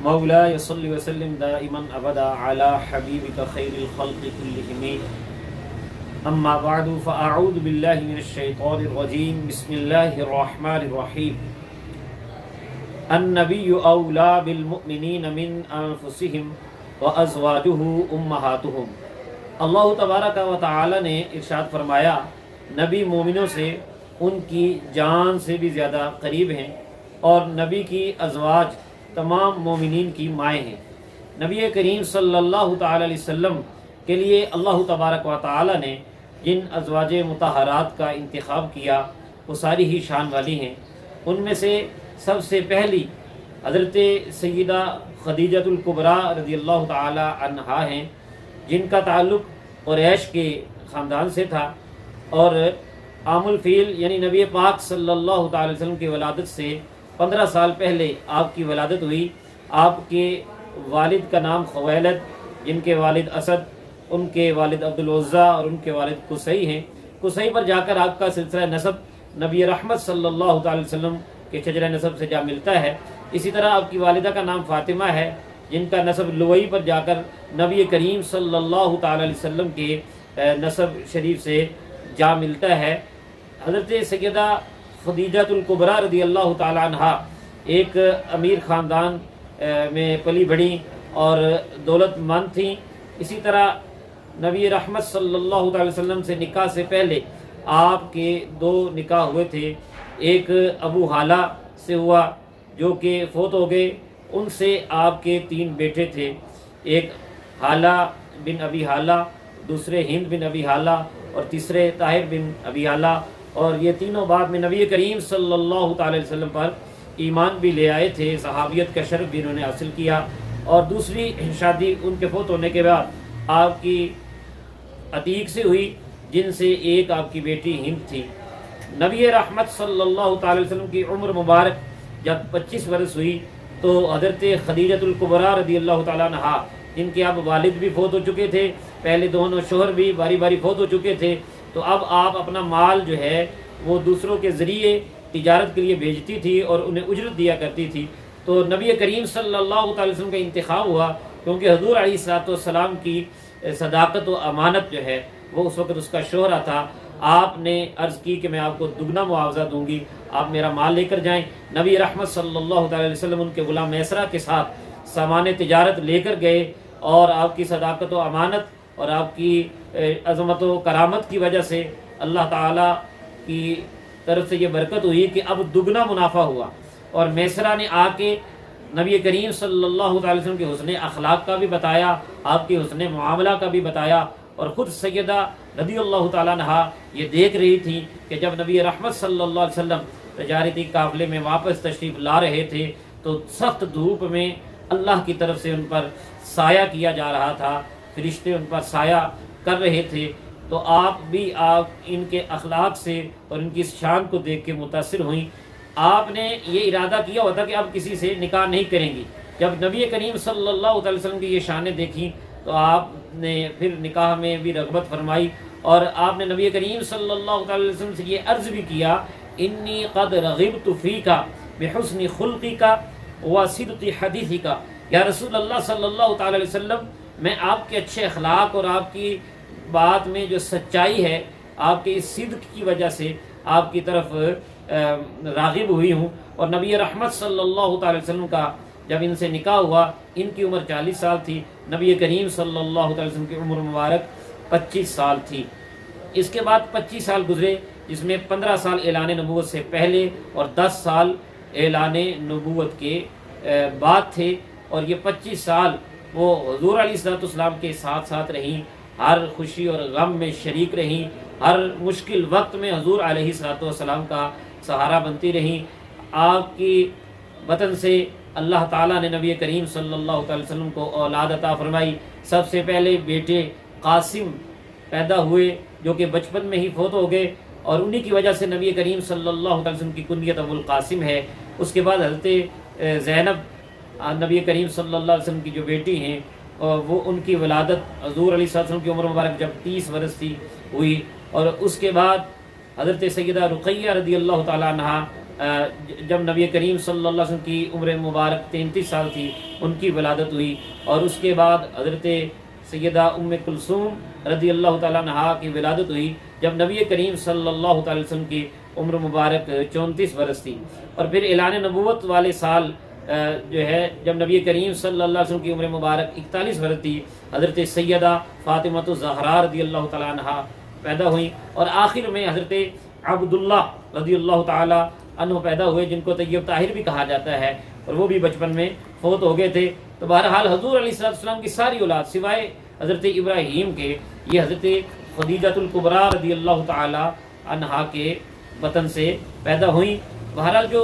مولاي صل وسلم دائما ابدا على حبيبك خير الخلق كلهم اما بعد فاعوذ بالله من الشيطان الرجيم بسم الله الرحمن الرحيم النبي اولى بالمؤمنين من انفسهم وازواجه امهاتهم۔ اللہ تبارک و تعالی نے ارشاد فرمایا نبی مومنوں سے ان کی جان سے بھی زیادہ قریب ہیں اور نبی کی ازواج تمام مومنین کی مائیں ہیں۔ نبی کریم صلی اللہ تعالی علیہ وسلم کے لیے اللہ تبارک و تعالی نے جن ازواج مطہرات کا انتخاب کیا وہ ساری ہی شان والی ہیں۔ ان میں سے سب سے پہلی حضرت سیدہ خدیجہ الکبریٰ رضی اللہ تعالی عنہا ہیں، جن کا تعلق قریش کے خاندان سے تھا اور عام الفیل یعنی نبی پاک صلی اللہ تعالی وسلم کی ولادت سے 15 سال پہلے آپ کی ولادت ہوئی۔ آپ کے والد کا نام خویلد، جن کے والد اسد، ان کے والد عبدالعزیٰ اور ان کے والد قصی ہیں۔ قصی پر جا کر آپ کا سلسلہ نسب نبی رحمت صلی اللہ تعالی وسلم کے شجرہ نسب سے جا ملتا ہے۔ اسی طرح آپ کی والدہ کا نام فاطمہ ہے، جن کا نسب لوئی پر جا کر نبی کریم صلی اللہ تعالی علیہ وسلم کے نسب شریف سے جا ملتا ہے۔ حضرت سیدہ خدیجہ الکبریٰ رضی اللہ تعالی عنہا ایک امیر خاندان میں پلی بڑھی اور دولت مند تھیں۔ اسی طرح نبی رحمت صلی اللہ تعالی وسلم سے نکاح سے پہلے آپ کے 2 نکاح ہوئے تھے۔ ایک ابو حالہ سے ہوا جو کہ فوت ہو گئے، ان سے آپ کے 3 بیٹے تھے، ایک حالہ بن ابی حالہ، دوسرے ہند بن ابی حالہ اور تیسرے طاہر بن ابی حالہ، اور یہ تینوں بعد میں نبی کریم صلی اللہ تعالی علیہ وسلم پر ایمان بھی لے آئے تھے، صحابیت کا شرف بھی انہوں نے حاصل کیا۔ اور دوسری شادی ان کے فوت ہونے کے بعد آپ کی عتیق سے ہوئی، جن سے ایک آپ کی بیٹی ہند تھی۔ نبی رحمت صلی اللہ تعالی وسلم کی عمر مبارک جب 25 برس ہوئی تو حضرت خدیجہ الکبریٰ رضی اللہ تعالیٰ عنہا، جن کے اب والد بھی فوت ہو چکے تھے، پہلے دونوں شوہر بھی باری باری فوت ہو چکے تھے، تو اب آپ اپنا مال جو ہے وہ دوسروں کے ذریعے تجارت کے لیے بھیجتی تھی اور انہیں اجرت دیا کرتی تھی۔ تو نبی کریم صلی اللہ تعالی وسلم کا انتخاب ہوا، کیونکہ حضور علیہ السلام کی صداقت و امانت جو ہے وہ اس وقت اس کا شہرہ تھا۔ آپ نے عرض کی کہ میں آپ کو دگنا معاوضہ دوں گی، آپ میرا مال لے کر جائیں۔ نبی رحمت صلی اللہ تعالی علیہ وسلم ان کے غلام میسرہ کے ساتھ سامان تجارت لے کر گئے، اور آپ کی صداقت و امانت اور آپ کی عظمت و کرامت کی وجہ سے اللہ تعالیٰ کی طرف سے یہ برکت ہوئی کہ اب دگنا منافع ہوا۔ اور میسرہ نے آ کے نبی کریم صلی اللہ تعالی وسلم کے حسن اخلاق کا بھی بتایا، آپ کے حسن معاملہ کا بھی بتایا، اور خود سیدہ رضی اللہ تعالیٰ عنہا یہ دیکھ رہی تھی کہ جب نبی رحمت صلی اللہ علیہ وسلم تجارتی قافلے میں واپس تشریف لا رہے تھے تو سخت دھوپ میں اللہ کی طرف سے ان پر سایہ کیا جا رہا تھا، فرشتے ان پر سایہ کر رہے تھے، تو آپ ان کے اخلاق سے اور ان کی شان کو دیکھ کے متاثر ہوئیں۔ آپ نے یہ ارادہ کیا ہوتا کہ اب کسی سے نکاح نہیں کریں گی۔ جب نبی کریم صلی اللہ علیہ وسلم کی یہ شانیں دیکھیں تو آپ نے پھر نکاح میں بھی رغبت فرمائی، اور آپ نے نبی کریم صلی اللہ علیہ وسلم سے یہ عرض بھی کیا انی قد رغبت فیک بحسن خلقک وصدق حدیثک، یا رسول اللہ صلی اللہ تعالی علیہ وسلم میں آپ کے اچھے اخلاق اور آپ کی بات میں جو سچائی ہے، آپ کے اس صدق کی وجہ سے آپ کی طرف راغب ہوئی ہوں۔ اور نبی رحمت صلی اللہ تعالی وسلم کا جب ان سے نکاح ہوا، ان کی عمر 40 سال تھی، نبی کریم صلی اللہ تعالی وسلم کی عمر مبارک 25 سال تھی۔ اس کے بعد 25 سال گزرے، جس میں 15 سال اعلان نبوت سے پہلے اور 10 سال اعلان نبوت کے بعد تھے، اور یہ 25 سال وہ حضور علیہ السلام کے ساتھ ساتھ رہیں، ہر خوشی اور غم میں شریک رہیں، ہر مشکل وقت میں حضور علیہ السلام کا سہارا بنتی رہیں۔ آپ کی وطن سے اللہ تعالیٰ نے نبی کریم صلی اللہ تعالی وسلم کو اولاد عطا فرمائی۔ سب سے پہلے بیٹے قاسم پیدا ہوئے جو کہ بچپن میں ہی فوت ہو گئے، اور انہی کی وجہ سے نبی کریم صلی اللہ تعالی وسلم کی کنیت ابو القاسم ہے۔ اس کے بعد حضرت زینب نبی کریم صلی اللہ علیہ وسلم کی جو بیٹی ہیں، وہ ان کی ولادت حضور علیہ السلام کی عمر مبارک جب 30 برس تھی ہوئی، اور اس کے بعد حضرت سیدہ رقیہ رضی اللہ تعالیٰ عنہا جب نبی کریم صلی اللہ علیہ وسلم کی عمر مبارک 33 سال تھی ان کی ولادت ہوئی، اور اس کے بعد حضرت سیدہ ام کلثوم رضی اللہ تعالیٰ عنہا کی ولادت ہوئی جب نبی کریم صلی اللہ تعالی وسلم کی عمر مبارک 34 برس تھی۔ اور پھر اعلان نبوت والے سال جو ہے جب نبی کریم صلی اللہ علیہ وسلم کی عمر مبارک 41 برس تھی، حضرت سیدہ فاطمہ الزہرا رضی اللہ تعالیٰ عنہا پیدا ہوئیں، اور آخر میں حضرت عبداللہ رضی اللہ تعالیٰ عنہ پیدا ہوئے جن کو طیب طاہر بھی کہا جاتا ہے، اور وہ بھی بچپن میں فوت ہو گئے تھے۔ تو بہرحال حضور علیہ السلام کی ساری اولاد سوائے حضرت ابراہیم کے یہ حضرت خدیجہ الکبریٰ رضی اللہ تعالی عنہا کے وطن سے پیدا ہوئیں۔ بہرحال جو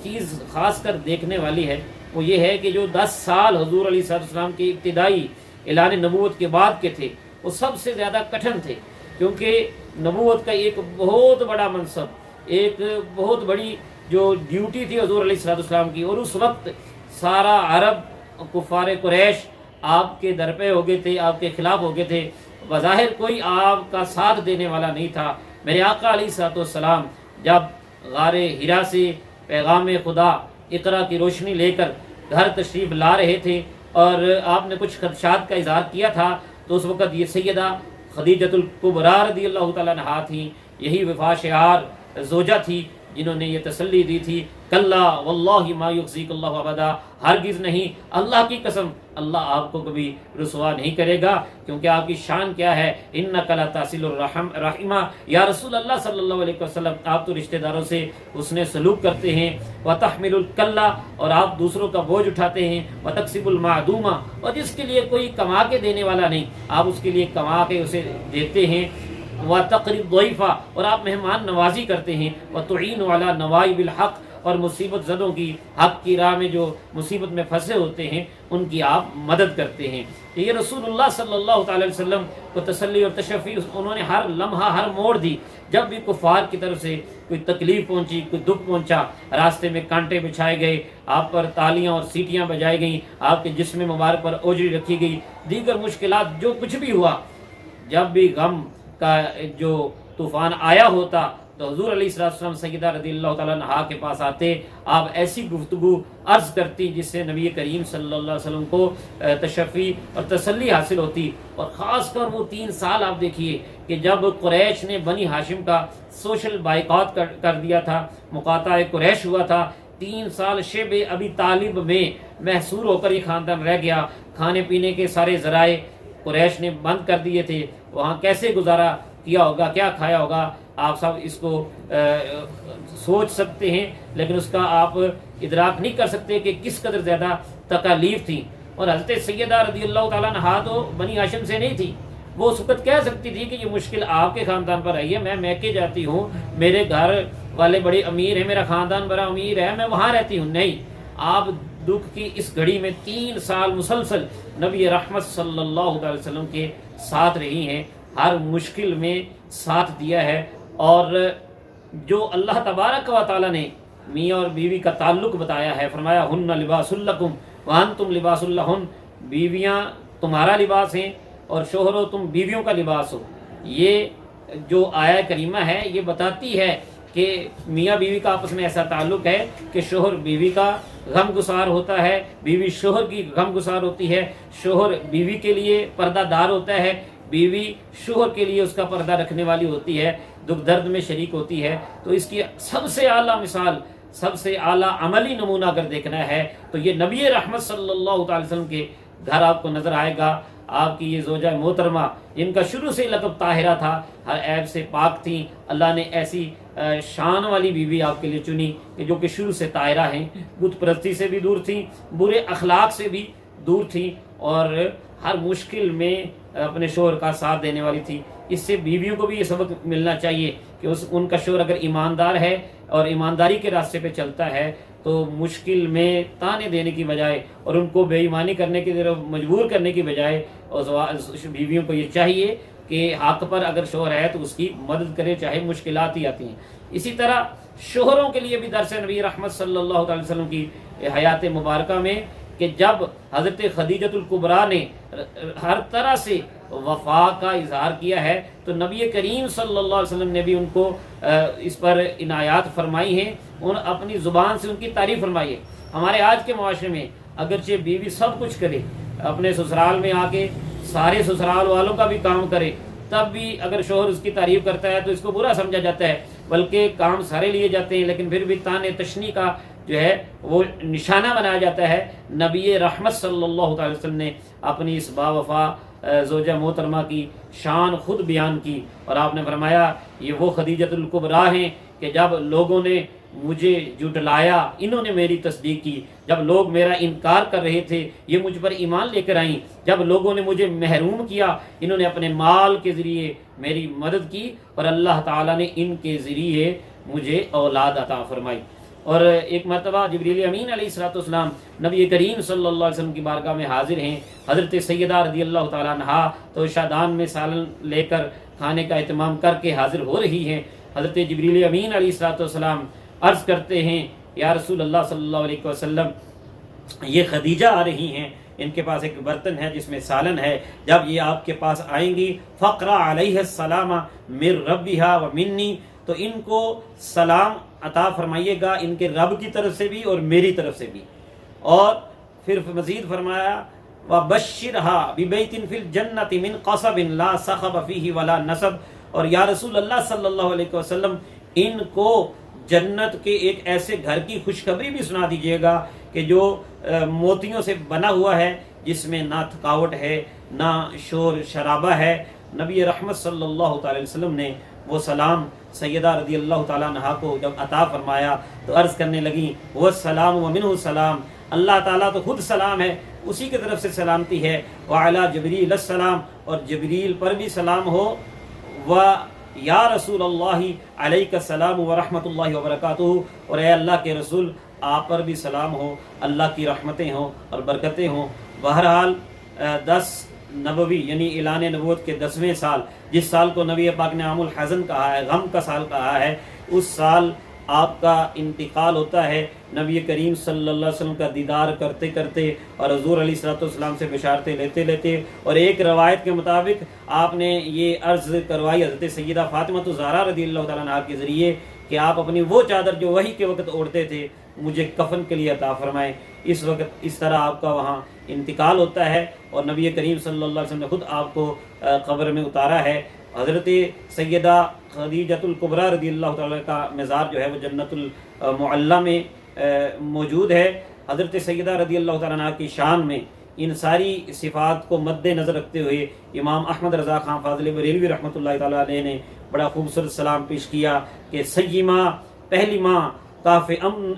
چیز خاص کر دیکھنے والی ہے وہ یہ ہے کہ جو 10 سال حضور علیہ السلام کے ابتدائی اعلان نبوت کے بعد کے تھے وہ سب سے زیادہ کٹھن تھے، کیونکہ نبوت کا ایک بہت بڑا منصب، ایک بہت بڑی جو ڈیوٹی تھی حضور علیہ السلام کی، اور اس وقت سارا عرب کفار قریش آپ کے در پہ ہو گئے تھے، آپ کے خلاف ہو گئے تھے، بظاہر کوئی آپ کا ساتھ دینے والا نہیں تھا۔ میرے آقا علیہ السلام جب غار حرا سے پیغام خدا اقرا کی روشنی لے کر گھر تشریف لا رہے تھے اور آپ نے کچھ خدشات کا اظہار کیا تھا، تو اس وقت یہ سیدہ خدیجہ الکبریٰ رضی اللہ تعالیٰ عنہا تھیں، یہی وفا شعار زوجہ تھی جنہوں نے یہ تسلی دی تھی، کلا واللہ ما یخزیک اللہ ابدا، ہرگز نہیں، اللہ کی قسم اللہ آپ کو کبھی رسوا نہیں کرے گا، کیونکہ آپ کی شان کیا ہے، انک لا تصل الرحمہ، یا رسول اللہ صلی اللہ علیہ وسلم آپ تو رشتہ داروں سے حسن سلوک کرتے ہیں، وتحمل الکلا، اور آپ دوسروں کا بوجھ اٹھاتے ہیں، وتکسب المعدومہ، اور جس کے لیے کوئی کما کے دینے والا نہیں آپ اس کے لیے کما کے اسے دیتے ہیں، وتقری الضیفہ، اور آپ مہمان نوازی کرتے ہیں، وتعین علی نوائب الحق، اور مصیبت زدوں کی حق کی راہ میں جو مصیبت میں پھنسے ہوتے ہیں ان کی آپ مدد کرتے ہیں۔ یہ رسول اللہ صلی اللہ تعالی علیہ وسلم کو تسلی اور تشفی انہوں نے ہر لمحہ ہر موڑ دی، جب بھی کفار کی طرف سے کوئی تکلیف پہنچی، کوئی دکھ پہنچا، راستے میں کانٹے بچھائے گئے، آپ پر تالیاں اور سیٹیاں بجائی گئیں، آپ کے جسم مبارک پر اوجری رکھی گئی، دیگر مشکلات جو کچھ بھی ہوا، جب بھی غم کا جو طوفان آیا ہوتا تو حضور علیہ السلام سیدہ رضی اللہ تعالیٰ عنہا کے پاس آتے، آپ ایسی گفتگو عرض کرتی جس سے نبی کریم صلی اللہ علیہ وسلم کو تشفی اور تسلی حاصل ہوتی۔ اور خاص کر وہ 3 سال آپ دیکھیے کہ جب قریش نے بنی ہاشم کا سوشل بائیکاٹ کر دیا تھا، مقاطع قریش ہوا تھا، 3 سال شیب ابی طالب میں محصور ہو کر یہ خاندان رہ گیا، کھانے پینے کے سارے ذرائع قریش نے بند کر دیے تھے، وہاں کیسے گزارا کیا ہوگا، کیا کھایا ہوگا، آپ سب اس کو سوچ سکتے ہیں، لیکن اس کا آپ ادراک نہیں کر سکتے کہ کس قدر زیادہ تکالیف تھیں۔ اور حضرت سیدہ رضی اللہ تعالیٰ عنہا تو بنی ہاشم سے نہیں تھی، وہ اس وقت کہہ سکتی تھی کہ یہ مشکل آپ کے خاندان پر آئی ہے، میں میکے جاتی ہوں، میرے گھر والے بڑے امیر ہیں، میرا خاندان بڑا امیر ہے، میں وہاں رہتی ہوں۔ نہیں، آپ دکھ کی اس گھڑی میں 3 سال مسلسل نبی رحمت صلی اللہ علیہ وسلم کے ساتھ رہی ہیں، ہر مشکل میں ساتھ دیا ہے۔ اور جو اللہ تبارک و تعالیٰ نے میاں اور بیوی کا تعلق بتایا ہے، فرمایا ہن لباس لکم وانتم لباس لہن، بیویاں تمہارا لباس ہیں اور شوہرو تم بیویوں کا لباس ہو۔ یہ جو آیہ کریمہ ہے یہ بتاتی ہے کہ میاں بیوی کا آپس میں ایسا تعلق ہے کہ شوہر بیوی کا غم گسار ہوتا ہے، بیوی شوہر کی غم گسار ہوتی ہے، شوہر بیوی کے لیے پردہ دار ہوتا ہے، بیوی شوہر کے لیے اس کا پردہ رکھنے والی ہوتی ہے، دکھ درد میں شریک ہوتی ہے۔ تو اس کی سب سے اعلیٰ مثال، سب سے اعلیٰ عملی نمونہ اگر دیکھنا ہے تو یہ نبی رحمت صلی اللہ تعالی وسلم کے گھر آپ کو نظر آئے گا۔ آپ کی یہ زوجہ محترمہ جن کا شروع سے لقب طاہرہ تھا، ہر عیب سے پاک تھیں، اللہ نے ایسی شان والی بیوی آپ کے لیے چنی کہ جو کہ شروع سے طاہرہ ہیں، بت پرستی سے بھی دور تھیں، برے اخلاق سے بھی دور تھیں، اور ہر مشکل میں اپنے شوہر کا ساتھ دینے والی تھی۔ اس سے بیویوں کو بھی یہ سبق ملنا چاہیے کہ ان کا شوہر اگر ایماندار ہے اور ایمانداری کے راستے پہ چلتا ہے تو مشکل میں تانے دینے کی بجائے اور ان کو بے ایمانی کرنے کی طرف مجبور کرنے کی بجائے بیویوں کو یہ چاہیے کہ حق پر اگر شوہر ہے تو اس کی مدد کرے، چاہے مشکلات ہی آتی ہیں۔ اسی طرح شوہروں کے لیے بھی درس نبی رحمت صلی اللہ علیہ وسلم کی حیات مبارکہ میں کہ جب حضرت خدیجۃ الکبریٰ نے ہر طرح سے وفا کا اظہار کیا ہے تو نبی کریم صلی اللہ علیہ وسلم نے بھی ان کو اس پر عنایات فرمائی ہیں، ان اپنی زبان سے ان کی تعریف فرمائی ہے۔ ہمارے آج کے معاشرے میں اگرچہ بیوی سب کچھ کرے، اپنے سسرال میں آ کے سارے سسرال والوں کا بھی کام کرے، تب بھی اگر شوہر اس کی تعریف کرتا ہے تو اس کو برا سمجھا جاتا ہے، بلکہ کام سارے لیے جاتے ہیں، لیکن پھر بھی تانے تشنی کا جو ہے وہ نشانہ بنایا جاتا ہے۔ نبی رحمت صلی اللہ تعالی وسلم نے اپنی اس با وفا زوجہ محترمہ کی شان خود بیان کی، اور آپ نے فرمایا یہ وہ خدیجۃ الکبریٰ ہیں کہ جب لوگوں نے مجھے جھٹلایا انہوں نے میری تصدیق کی، جب لوگ میرا انکار کر رہے تھے یہ مجھ پر ایمان لے کر آئیں، جب لوگوں نے مجھے محروم کیا انہوں نے اپنے مال کے ذریعے میری مدد کی، اور اللہ تعالیٰ نے ان کے ذریعے مجھے اولاد عطا فرمائی۔ اور ایک مرتبہ جبریل امین علیہ الصلوۃ والسلام نبی کریم صلی اللہ علیہ وسلم کی بارگاہ میں حاضر ہیں، حضرت سیدہ رضی اللہ تعالیٰ عنہا تو شادان میں سالن لے کر کھانے کا اہتمام کر کے حاضر ہو رہی ہیں۔ حضرت جبریل امین علیہ الصلوۃ والسلام عرض کرتے ہیں یا رسول اللہ صلی اللہ علیہ وسلم یہ خدیجہ آ رہی ہیں، ان کے پاس ایک برتن ہے جس میں سالن ہے، جب یہ آپ کے پاس آئیں گی فقرا علیہ السلام من ربها و منی، تو ان کو سلام عطا فرمائیے گا ان کے رب کی طرف سے بھی اور میری طرف سے بھی۔ اور پھر مزید فرمایا وَبَشِّرْهَا بِبَيْتٍ فِي الْجَنَّةِ مِنْ قَصَبٍ لَا صَخَبَ فِيهِ وَلَا نَصَبٍ، اور یا رسول اللہ صلی اللہ علیہ وسلم ان کو جنت کے ایک ایسے گھر کی خوشخبری بھی سنا دیجیے گا کہ جو موتیوں سے بنا ہوا ہے، جس میں نہ تھکاوٹ ہے نہ شور شرابہ ہے۔ نبی رحمت صلی اللہ تعالی وسلم نے وہ سلام سیدہ رضی اللہ تعالیٰ عنہا کو جب عطا فرمایا تو عرض کرنے لگیں وہ سلام و منہ سلام، اللہ تعالیٰ تو خود سلام ہے، اسی کی طرف سے سلامتی ہے، وعلی جبریل السلام، اور جبریل پر بھی سلام ہو، و یا رسول اللہ علیک السلام ورحمۃ اللہ وبرکاتہ، اور اے اللہ کے رسول آپ پر بھی سلام ہو، اللہ کی رحمتیں ہوں اور برکتیں ہوں۔ بہرحال 10 نبوی یعنی اعلان نبوت کے 10ویں سال، جس سال کو نبی پاک نے عام الحزن کہا ہے، غم کا سال کہا ہے، اس سال آپ کا انتقال ہوتا ہے۔ نبی کریم صلی اللہ علیہ وسلم کا دیدار کرتے کرتے اور حضور علیہ الصلوۃ والسلام سے بشارتیں لیتے لیتے، اور ایک روایت کے مطابق آپ نے یہ عرض کروائی حضرت سیدہ فاطمہ الزہرا رضی اللہ تعالیٰ عنہا کے ذریعے کہ آپ اپنی وہ چادر جو وحی کے وقت اوڑھتے تھے مجھے کفن کے لیے عطا فرمائیں۔ اس وقت اس طرح آپ کا وہاں انتقال ہوتا ہے، اور نبی کریم صلی اللہ علیہ وسلم نے خود آپ کو قبر میں اتارا ہے۔ حضرت سیدہ خدیجۃ الکبریٰ رضی اللہ تعالیٰ کا مزار جو ہے وہ جنت المعلیٰ میں موجود ہے۔ حضرت سیدہ رضی اللہ تعالیٰ عنہ کی شان میں ان ساری صفات کو مد نظر رکھتے ہوئے امام احمد رضا خان فاضل بریلوی رحمۃ اللہ تعالیٰ علیہ نے بڑا خوبصورت سلام پیش کیا کہ سیمہ پہلی ماں کاف امن،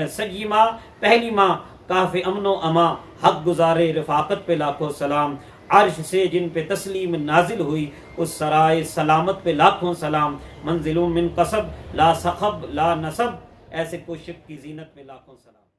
سیمہ پہلی ماں کاف امن و اما، حق گزارے رفاقت پہ لاکھوں سلام، عرش سے جن پہ تسلیم نازل ہوئی اس سرائے سلامت پہ لاکھوں سلام، منزل من قصب لا صخب لا نصب، ایسے کوشک کی زینت پہ لاکھوں سلام۔